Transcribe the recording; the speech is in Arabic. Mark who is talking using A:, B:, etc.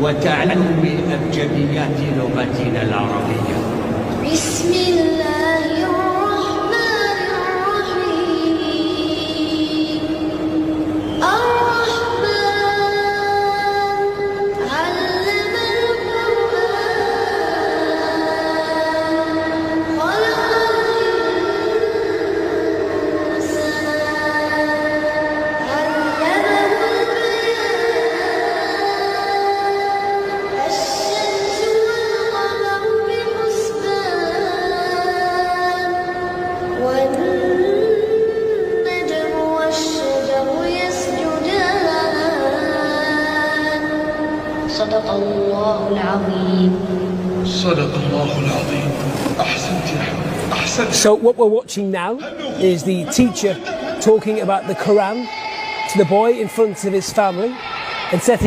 A: وتعلم أبجديات لغتنا العربية.
B: بسم الله الرحمن الرحيم. الرحمن علم القرآن خلق الإنسان علمه البيان. الشمس والقمر بحسبان والنجم والشجر يسجدان. صدق الله العظيم.
C: صدق الله العظيم. أحسنت يا حبيبي أحسنت.
D: So what we're watching now is the teacher talking about the Quran to the boy in front of his family and setting